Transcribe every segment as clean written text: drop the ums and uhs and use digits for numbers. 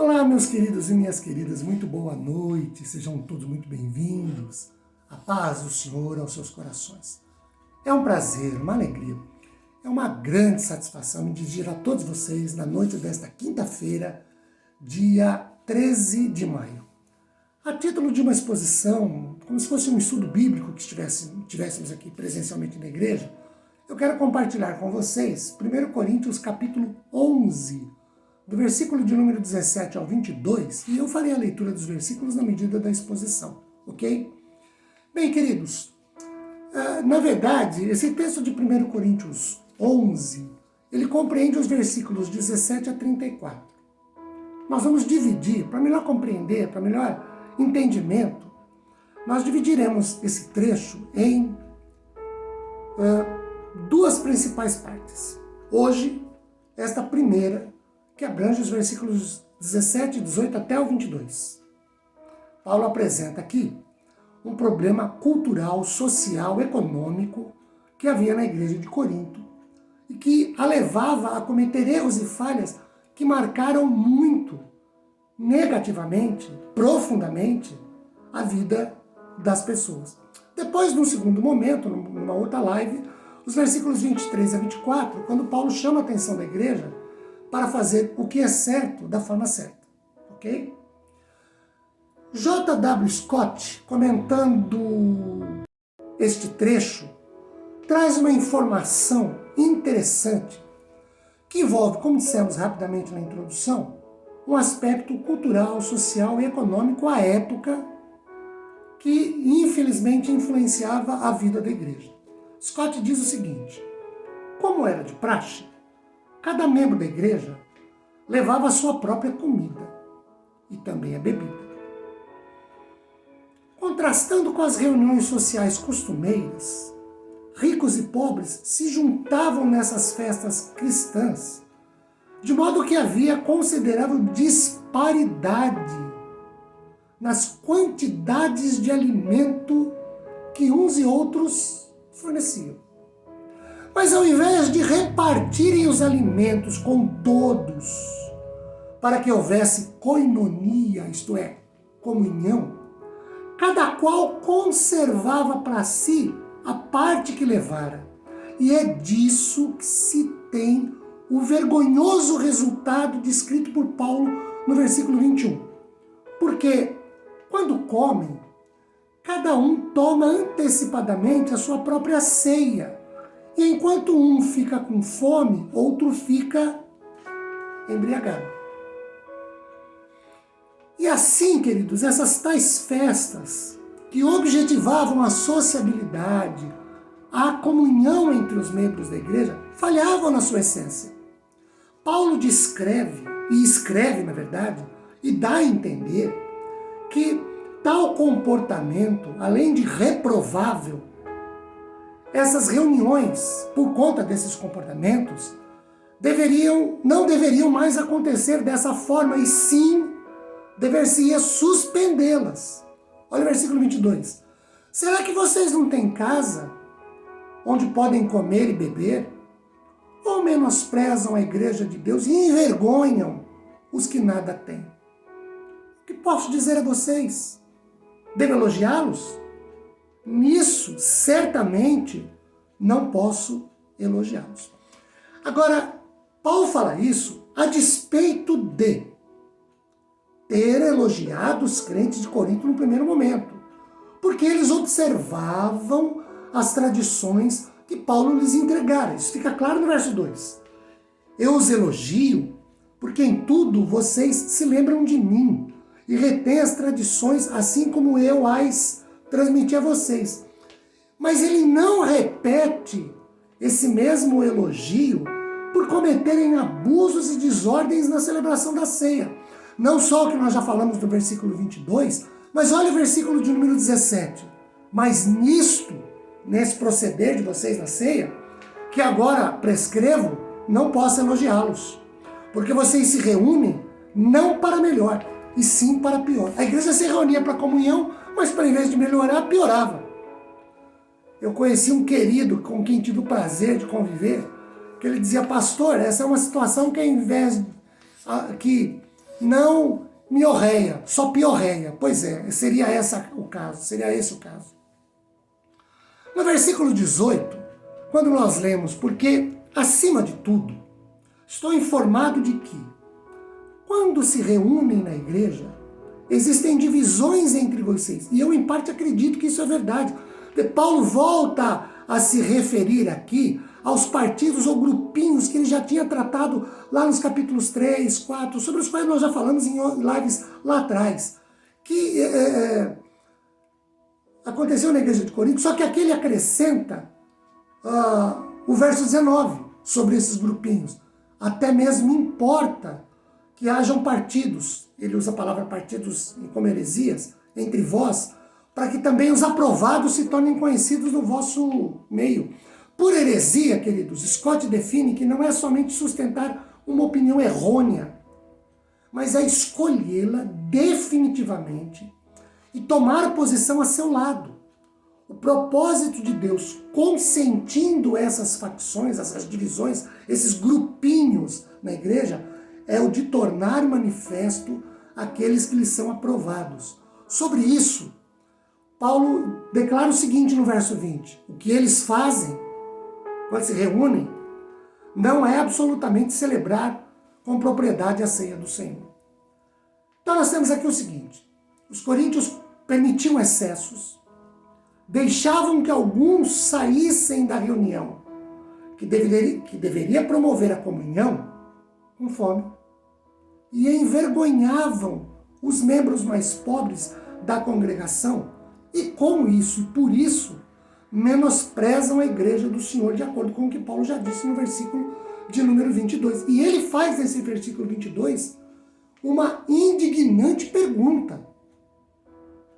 Olá, meus queridos e minhas queridas, muito boa noite, sejam todos muito bem-vindos. A paz do Senhor aos seus corações. É um prazer, uma alegria, é uma grande satisfação me dirigir a todos vocês na noite desta quinta-feira, dia 13 de maio. A título de uma exposição, como se fosse um estudo bíblico que tivéssemos aqui presencialmente na igreja, eu quero compartilhar com vocês 1 Coríntios capítulo 11, do versículo de número 17 ao 22, e eu farei a leitura dos versículos na medida da exposição, ok? Bem, queridos, na verdade, esse texto de 1 Coríntios 11, ele compreende os versículos 17 a 34. Nós vamos dividir, para melhor compreender, para melhor entendimento, nós dividiremos esse trecho em duas principais partes. Hoje, esta primeira, que abrange os versículos 17 e 18 até o 22. Paulo apresenta aqui um problema cultural, social, econômico que havia na igreja de Corinto e que a levava a cometer erros e falhas que marcaram muito, negativamente, profundamente, a vida das pessoas. Depois, num segundo momento, numa outra live, os versículos 23 a 24, quando Paulo chama a atenção da igreja para fazer o que é certo da forma certa, ok? J.W. Scott, comentando este trecho, traz uma informação interessante que envolve, como dissemos rapidamente na introdução, um aspecto cultural, social e econômico à época que, infelizmente, influenciava a vida da igreja. Scott diz o seguinte: como era de praxe, cada membro da igreja levava a sua própria comida e também a bebida. Contrastando com as reuniões sociais costumeiras, ricos e pobres se juntavam nessas festas cristãs, de modo que havia considerável disparidade nas quantidades de alimento que uns e outros forneciam. Mas ao invés de repartirem os alimentos com todos, para que houvesse koinonia, isto é, comunhão, cada qual conservava para si a parte que levara. E é disso que se tem o vergonhoso resultado descrito por Paulo no versículo 21. Porque, quando comem, cada um toma antecipadamente a sua própria ceia. E enquanto um fica com fome, outro fica embriagado. E assim, queridos, essas tais festas que objetivavam a sociabilidade, a comunhão entre os membros da igreja, falhavam na sua essência. Paulo descreve, e escreve, na verdade, e dá a entender que tal comportamento, além de reprovável, essas reuniões, por conta desses comportamentos, não deveriam mais acontecer dessa forma, e sim, dever-se-ia suspendê-las. Olha o versículo 22. Será que vocês não têm casa onde podem comer e beber? Ou menosprezam a igreja de Deus e envergonham os que nada têm? O que posso dizer a vocês? Devo elogiá-los? Nisso, certamente, não posso elogiá-los. Agora, Paulo fala isso a despeito de ter elogiado os crentes de Corinto no primeiro momento, porque eles observavam as tradições que Paulo lhes entregara. Isso fica claro no verso 2. Eu os elogio porque em tudo vocês se lembram de mim e retêm as tradições assim como eu as transmiti a vocês. Mas ele não repete esse mesmo elogio por cometerem abusos e desordens na celebração da ceia. Não só o que nós já falamos do versículo 22, mas olha o versículo de número 17. Mas nisto, nesse proceder de vocês na ceia, que agora prescrevo, não posso elogiá-los. Porque vocês se reúnem não para melhor, e sim para pior. A igreja se reunia para comunhão, mas para invés de melhorar, piorava. Eu conheci um querido com quem tive o prazer de conviver, que ele dizia: pastor, essa é uma situação que ao invés que não miorreia, só piorreia. Pois é, seria esse o caso. No versículo 18, quando nós lemos, porque, acima de tudo, estou informado de que, quando se reúnem na igreja, existem divisões entre vocês. E eu, em parte, acredito que isso é verdade. Paulo volta a se referir aqui aos partidos ou grupinhos que ele já tinha tratado lá nos capítulos 3, 4, sobre os quais nós já falamos em lives lá atrás, que aconteceu na igreja de Corinto, só que aqui ele acrescenta o verso 19 sobre esses grupinhos. Até mesmo importa que hajam partidos, ele usa a palavra partidos como heresias, entre vós, para que também os aprovados se tornem conhecidos no vosso meio. Por heresia, queridos, Scott define que não é somente sustentar uma opinião errônea, mas é escolhê-la definitivamente e tomar posição a seu lado. O propósito de Deus, consentindo essas facções, essas divisões, esses grupinhos na igreja, é o de tornar manifesto aqueles que lhes são aprovados. Sobre isso, Paulo declara o seguinte no verso 20: o que eles fazem, quando se reúnem, não é absolutamente celebrar com propriedade a ceia do Senhor. Então nós temos aqui o seguinte: os coríntios permitiam excessos, deixavam que alguns saíssem da reunião, que deveria promover a comunhão, com fome, e envergonhavam os membros mais pobres da congregação, e com isso, e por isso, menosprezam a igreja do Senhor, de acordo com o que Paulo já disse no versículo de número 22. E ele faz nesse versículo 22 uma indignante pergunta.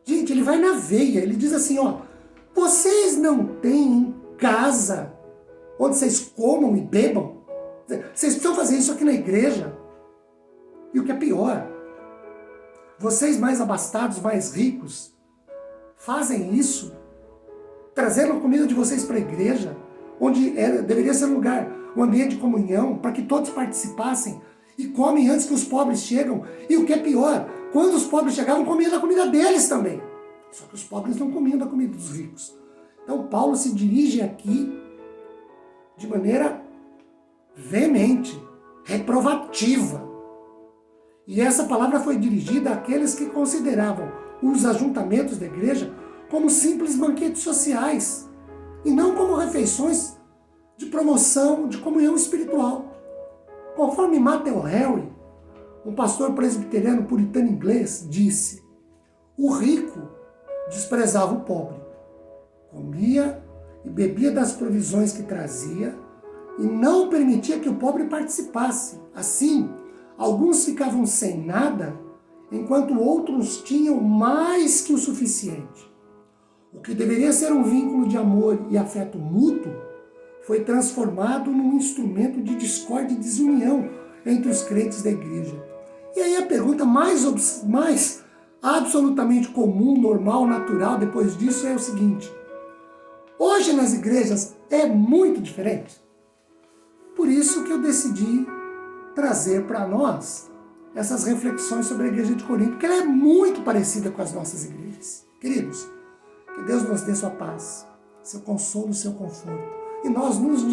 Gente, ele vai na veia, ele diz assim, vocês não têm em casa onde vocês comam e bebam? Vocês precisam fazer isso aqui na igreja? E o que é pior, vocês mais abastados, mais ricos, fazem isso, trazendo a comida de vocês para a igreja, onde deveria ser um lugar, um ambiente de comunhão, para que todos participassem, e comem antes que os pobres chegam. E o que é pior, quando os pobres chegavam, comiam da comida deles também. Só que os pobres não comiam da comida dos ricos. Então Paulo se dirige aqui de maneira veemente, reprovativa. E essa palavra foi dirigida àqueles que consideravam os ajuntamentos da igreja como simples banquetes sociais e não como refeições de promoção, de comunhão espiritual. Conforme Matthew Henry, um pastor presbiteriano puritano inglês, disse: o rico desprezava o pobre, comia e bebia das provisões que trazia e não permitia que o pobre participasse. Assim, alguns ficavam sem nada, enquanto outros tinham mais que o suficiente. O que deveria ser um vínculo de amor e afeto mútuo foi transformado num instrumento de discórdia e desunião entre os crentes da igreja. E aí a pergunta mais absolutamente comum, normal, natural depois disso é o seguinte: hoje nas igrejas é muito diferente? Por isso que eu decidi trazer para nós essas reflexões sobre a igreja de Corinto, porque ela é muito parecida com as nossas igrejas. Queridos, que Deus nos dê sua paz, seu consolo, seu conforto, e nós nos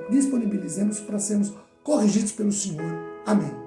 disponibilizemos para sermos corrigidos pelo Senhor. Amém.